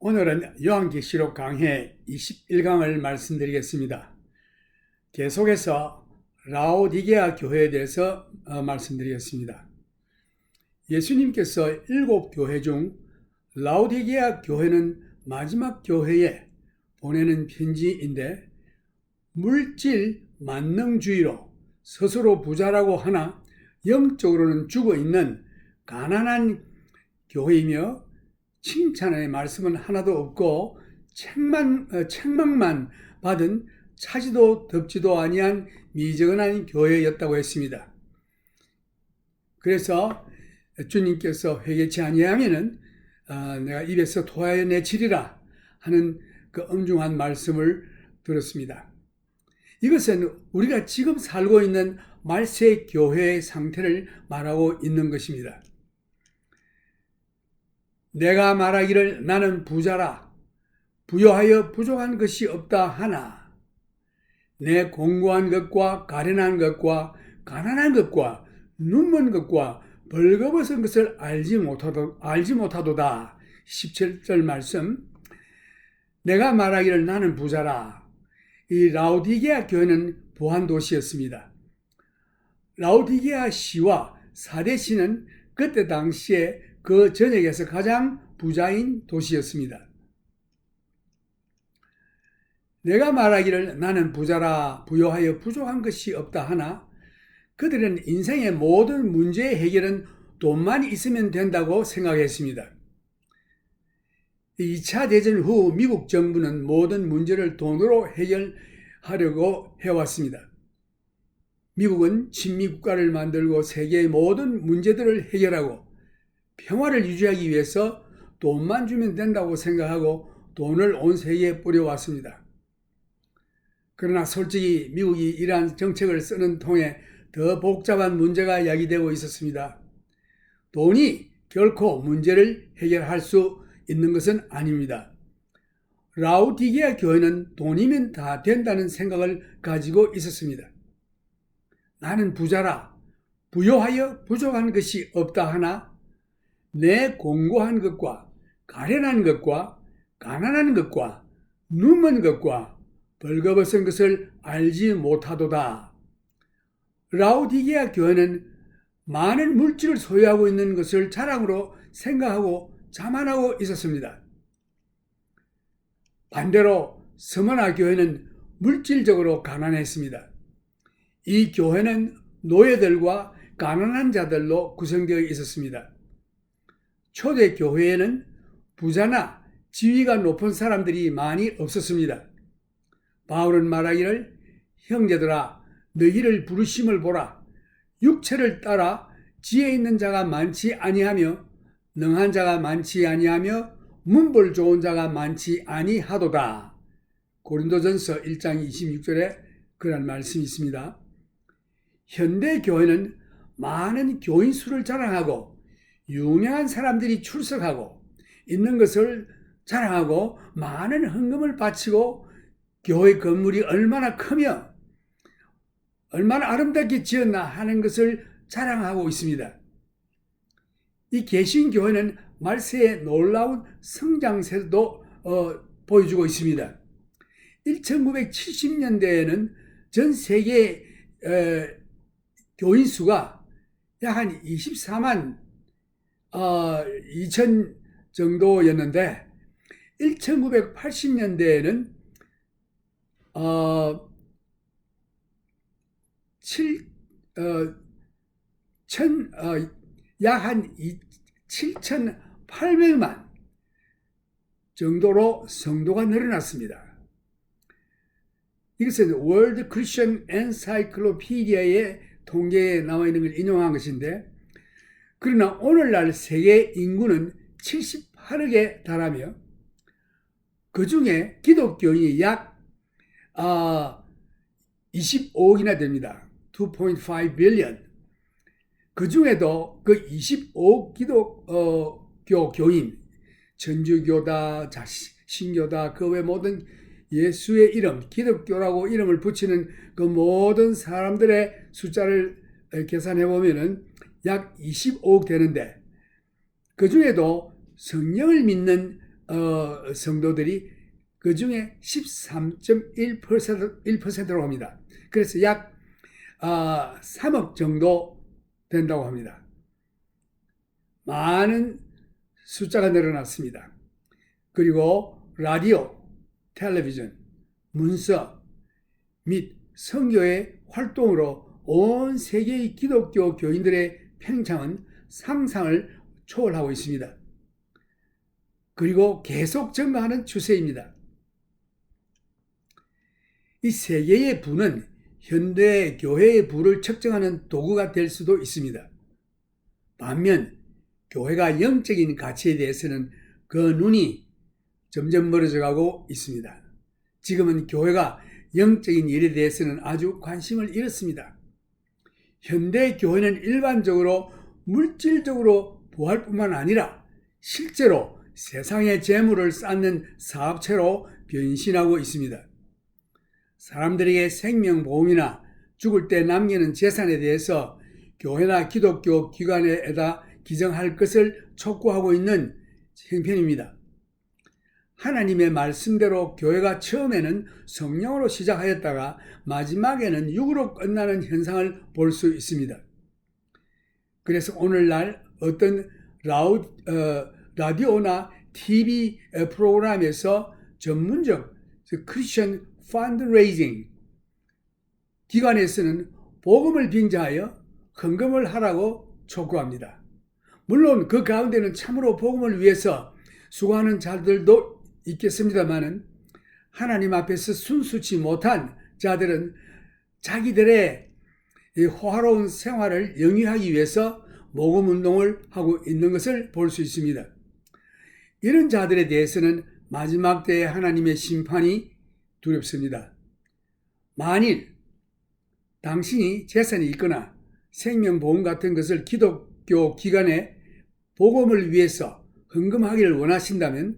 오늘은 요한계시록 강해 21강을 말씀드리겠습니다. 계속해서 라오디게아 교회에 대해서 말씀드리겠습니다. 예수님께서 7교회 중 라오디게아 교회는 마지막 교회에 보내는 편지인데, 물질 만능주의로 스스로 부자라고 하나 영적으로는 죽어있는 가난한 교회이며, 칭찬의 말씀은 하나도 없고 책망만 받은 차지도 덥지도 아니한 미지근한 교회였다고 했습니다. 그래서 주님께서 회개치 아니하면은 내가 입에서 토하여 내치리라 하는 그 엄중한 말씀을 들었습니다. 이것은 우리가 지금 살고 있는 말세 교회의 상태를 말하고 있는 것입니다. 내가 말하기를 나는 부자라, 부요하여 부족한 것이 없다 하나, 내 공고한 것과 가련한 것과 가난한 것과 눈먼 것과 벌거벗은 것을 알지 못하도다. 17절 말씀. 내가 말하기를 나는 부자라. 이 라오디게아 교회는 부한 도시였습니다. 라오디게아 시와 사데시는 그때 당시에 그 전역에서 가장 부자인 도시였습니다. 내가 말하기를 나는 부자라, 부요하여 부족한 것이 없다 하나, 그들은 인생의 모든 문제의 해결은 돈만 있으면 된다고 생각했습니다. 2차 대전 후 미국 정부는 모든 문제를 돈으로 해결하려고 해왔습니다. 미국은 친미국가를 만들고 세계의 모든 문제들을 해결하고 평화를 유지하기 위해서 돈만 주면 된다고 생각하고 돈을 온 세계에 뿌려왔습니다. 그러나 솔직히 미국이 이러한 정책을 쓰는 통에 더 복잡한 문제가 야기되고 있었습니다. 돈이 결코 문제를 해결할 수 있는 것은 아닙니다. 라오디게아 교회는 돈이면 다 된다는 생각을 가지고 있었습니다. 나는 부자라, 부요하여 부족한 것이 없다 하나, 내 공고한 것과 가련한 것과 가난한 것과 눈먼 것과 벌거벗은 것을 알지 못하도다. 라오디게아 교회는 많은 물질을 소유하고 있는 것을 자랑으로 생각하고 자만하고 있었습니다. 반대로 스무나 교회는 물질적으로 가난했습니다. 이 교회는 노예들과 가난한 자들로 구성되어 있었습니다. 초대 교회에는 부자나 지위가 높은 사람들이 많이 없었습니다. 바울은 말하기를 형제들아 너희를 부르심을 보라. 육체를 따라 지혜 있는 자가 많지 아니하며 능한 자가 많지 아니하며 문벌 좋은 자가 많지 아니하도다. 고린도전서 1장 26절에 그런 말씀이 있습니다. 현대 교회는 많은 교인 수를 자랑하고 유명한 사람들이 출석하고 있는 것을 자랑하고 많은 헌금을 바치고 교회 건물이 얼마나 크며 얼마나 아름답게 지었나 하는 것을 자랑하고 있습니다. 이 개신교회는 말세의 놀라운 성장세도 보여주고 있습니다. 1970년대에는 전 세계 교인 수가 약 한 24만 2천 정도였는데 1980년대에는 약 한 7,800만 정도로 성도가 늘어났습니다. 이것은 월드 크리스천 엔사이클로피디아의 통계에 나와 있는 걸 인용한 것인데, 그러나 오늘날 세계 인구는 78억에 달하며 그 중에 기독교인이 약 25억이나 됩니다. 2.5 빌리언. 그 중에도 그 25억 기독교 교인, 천주교다, 신교다, 그 외 모든 예수의 이름, 기독교라고 이름을 붙이는 그 모든 사람들의 숫자를 계산해 보면은 약 25억 되는데, 그 중에도 성령을 믿는 성도들이 그 중에 13.1%라고 합니다. 그래서 약 3억 정도 된다고 합니다. 많은 숫자가 늘어났습니다. 그리고 라디오, 텔레비전, 문서 및 선교의 활동으로 온 세계의 기독교 교인들의 팽창은 상상을 초월하고 있습니다. 그리고 계속 증가하는 추세입니다. 이 세계의 부는 현대 교회의 부를 측정하는 도구가 될 수도 있습니다. 반면 교회가 영적인 가치에 대해서는 그 눈이 점점 멀어져 가고 있습니다. 지금은 교회가 영적인 일에 대해서는 아주 관심을 잃었습니다. 현대 교회는 일반적으로 물질적으로 부할 뿐만 아니라 실제로 세상의 재물을 쌓는 사업체로 변신하고 있습니다. 사람들에게 생명보험이나 죽을 때 남기는 재산에 대해서 교회나 기독교 기관에다 기증할 것을 촉구하고 있는 형편입니다. 하나님의 말씀대로 교회가 처음에는 성령으로 시작하였다가 마지막에는 육으로 끝나는 현상을 볼 수 있습니다. 그래서 오늘날 어떤 라디오나 TV 프로그램에서 전문적 크리스천 펀드레이징 기관에서는 복음을 빙자하여 헌금을 하라고 촉구합니다. 물론 그 가운데는 참으로 복음을 위해서 수고하는 자들도 있겠습니다만은 하나님 앞에서 순수치 못한 자들은 자기들의 호화로운 생활을 영위하기 위해서 모금 운동을 하고 있는 것을 볼 수 있습니다. 이런 자들에 대해서는 마지막 때에 하나님의 심판이 두렵습니다. 만일 당신이 재산이 있거나 생명보험 같은 것을 기독교 기관에 복음을 위해서 헌금하기를 원하신다면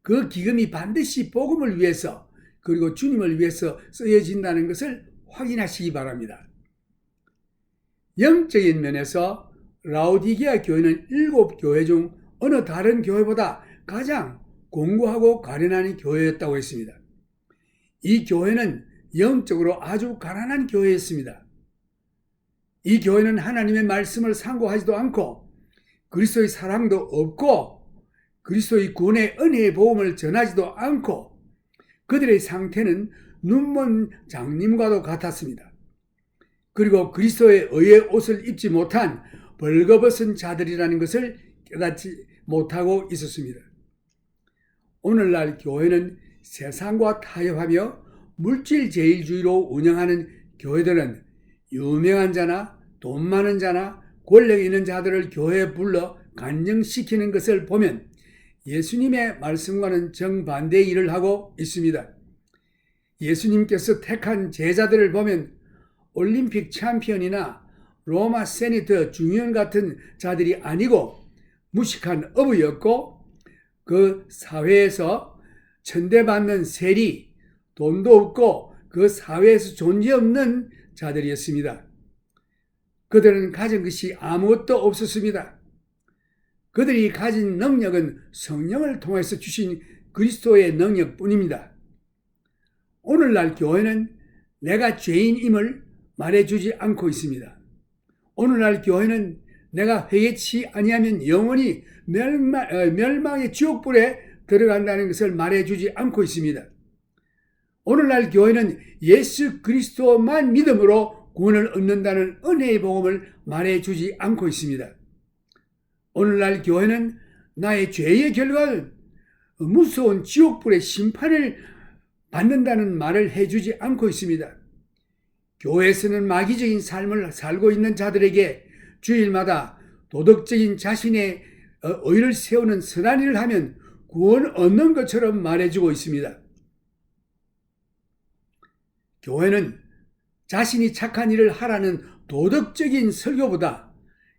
그 기금이 반드시 복음을 위해서 그리고 주님을 위해서 쓰여진다는 것을 확인하시기 바랍니다. 영적인 면에서 라오디게아 교회는 7교회 중 어느 다른 교회보다 가장 공고하고 가련한 교회였다고 했습니다. 이 교회는 영적으로 아주 가난한 교회였습니다. 이 교회는 하나님의 말씀을 상고하지도 않고 그리스도의 사랑도 없고 그리스도의 구원의 은혜의 복음을 전하지도 않고 그들의 상태는 눈먼 장님과도 같았습니다. 그리고 그리스도의 의의 옷을 입지 못한 벌거벗은 자들이라는 것을 깨닫지 못하고 있었습니다. 오늘날 교회는 세상과 타협하며 물질제일주의로 운영하는 교회들은 유명한 자나 돈 많은 자나 권력 있는 자들을 교회에 불러 간증시키는 것을 보면 예수님의 말씀과는 정반대의 일을 하고 있습니다. 예수님께서 택한 제자들을 보면 올림픽 챔피언이나 로마 세니터 중의원 같은 자들이 아니고 무식한 어부였고 그 사회에서 천대받는 세리, 돈도 없고 그 사회에서 존재없는 자들이었습니다. 그들은 가진 것이 아무것도 없었습니다. 그들이 가진 능력은 성령을 통해서 주신 그리스도의 능력뿐입니다. 오늘날 교회는 내가 죄인임을 말해주지 않고 있습니다. 오늘날 교회는 내가 회개치 아니하면 영원히 멸망의 지옥불에 들어간다는 것을 말해주지 않고 있습니다. 오늘날 교회는 예수 그리스도만 믿음으로 구원을 얻는다는 은혜의 복음을 말해주지 않고 있습니다. 오늘날 교회는 나의 죄의 결과는 무서운 지옥불의 심판을 받는다는 말을 해주지 않고 있습니다. 교회에서는 마귀적인 삶을 살고 있는 자들에게 주일마다 도덕적인 자신의 의를 세우는 선한 일을 하면 구원 얻는 것처럼 말해주고 있습니다. 교회는 자신이 착한 일을 하라는 도덕적인 설교보다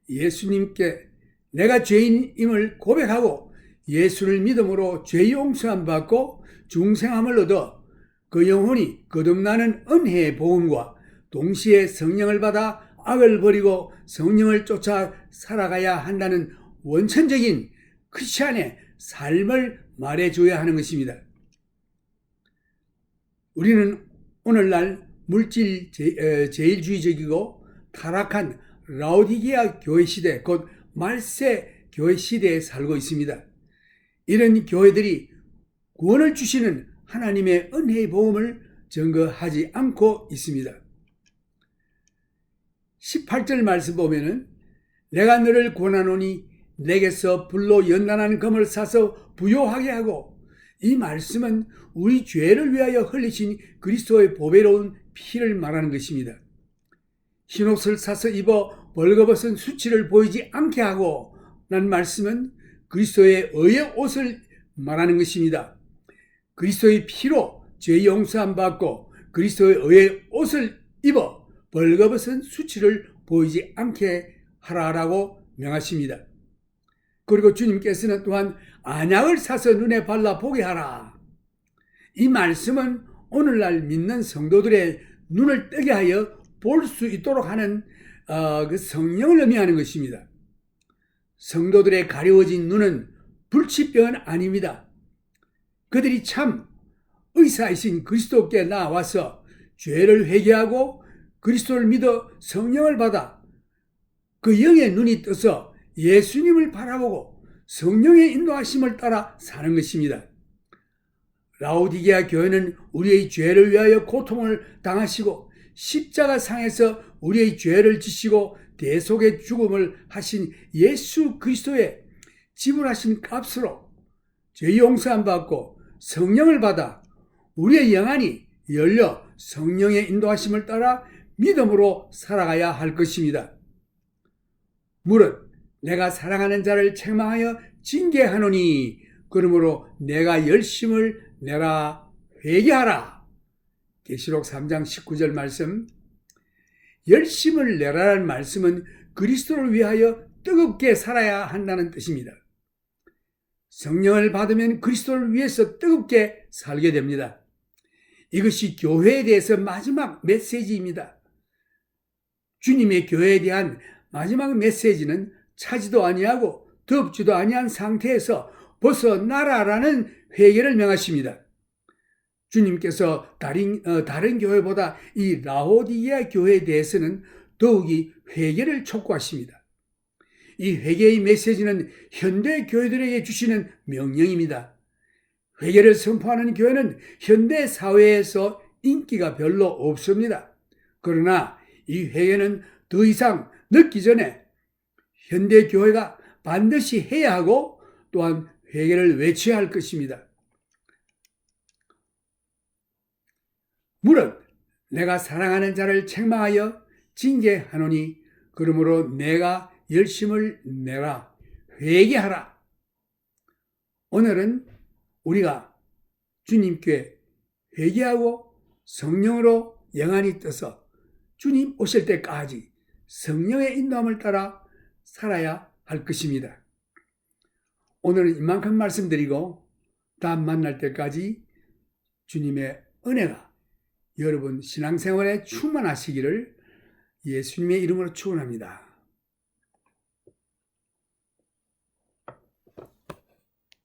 예수님께 내가 죄인임을 고백하고 예수를 믿음으로 죄 용서함 받고 중생함을 얻어 그 영혼이 거듭나는 은혜의 복음과 동시에 성령을 받아 악을 버리고 성령을 쫓아 살아가야 한다는 원천적인 크리스찬의 삶을 말해줘야 하는 것입니다. 우리는 오늘날 물질 제일주의적이고 타락한 라오디게아 교회 시대, 곧 말세 교회 시대에 살고 있습니다. 이런 교회들이 구원을 주시는 하나님의 은혜의 복음을 증거하지 않고 있습니다. 18절 말씀 보면은 내가 너를 권하노니 내게서 불로 연단하는 금을 사서 부요하게 하고, 이 말씀은 우리 죄를 위하여 흘리신 그리스도의 보배로운 피를 말하는 것입니다. 흰옷을 사서 입어 벌거벗은 수치를 보이지 않게 하고 라는 말씀은 그리스도의 의의 옷을 말하는 것입니다. 그리스도의 피로 죄 용서함 받고 그리스도의 의의 옷을 입어 벌거벗은 수치를 보이지 않게 하라라고 명하십니다. 그리고 주님께서는 또한 안약을 사서 눈에 발라 보게 하라. 이 말씀은 오늘날 믿는 성도들의 눈을 뜨게 하여 볼 수 있도록 하는 그 성령을 의미하는 것입니다. 성도들의 가려워진 눈은 불치병은 아닙니다. 그들이 참 의사이신 그리스도께 나와서 죄를 회개하고 그리스도를 믿어 성령을 받아 그 영의 눈이 떠서 예수님을 바라보고 성령의 인도하심을 따라 사는 것입니다. 라오디게아 교회는 우리의 죄를 위하여 고통을 당하시고 십자가상에서 우리의 죄를 지시고 대속의 죽음을 하신 예수 그리스도의 지불하신 값으로 죄 용서함 받고 성령을 받아 우리의 영안이 열려 성령의 인도하심을 따라 믿음으로 살아가야 할 것입니다. 무릇 내가 사랑하는 자를 책망하여 징계하노니 그러므로 내가 열심을 내라 회개하라. 계시록 3장 19절 말씀. 열심을 내라라는 말씀은 그리스도를 위하여 뜨겁게 살아야 한다는 뜻입니다. 성령을 받으면 그리스도를 위해서 뜨겁게 살게 됩니다. 이것이 교회에 대해서 마지막 메시지입니다. 주님의 교회에 대한 마지막 메시지는 차지도 아니하고 덥지도 아니한 상태에서 벗어나라라는 회개를 명하십니다. 주님께서 다른 교회보다 이 라오디게아 교회에 대해서는 더욱이 회개를 촉구하십니다. 이 회개의 메시지는 현대 교회들에게 주시는 명령입니다. 회개를 선포하는 교회는 현대 사회에서 인기가 별로 없습니다. 그러나 이 회개는 더 이상 늦기 전에 현대 교회가 반드시 해야 하고 또한 회개를 외쳐야 할 것입니다. 무릇 내가 사랑하는 자를 책망하여 징계하노니 그러므로 내가 열심을 내라 회개하라. 오늘은 우리가 주님께 회개하고 성령으로 영안이 떠서 주님 오실 때까지 성령의 인도함을 따라 살아야 할 것입니다. 오늘은 이만큼 말씀드리고 다음 만날 때까지 주님의 은혜가 여러분 신앙생활에 충만하시기를 예수님의 이름으로 축원합니다.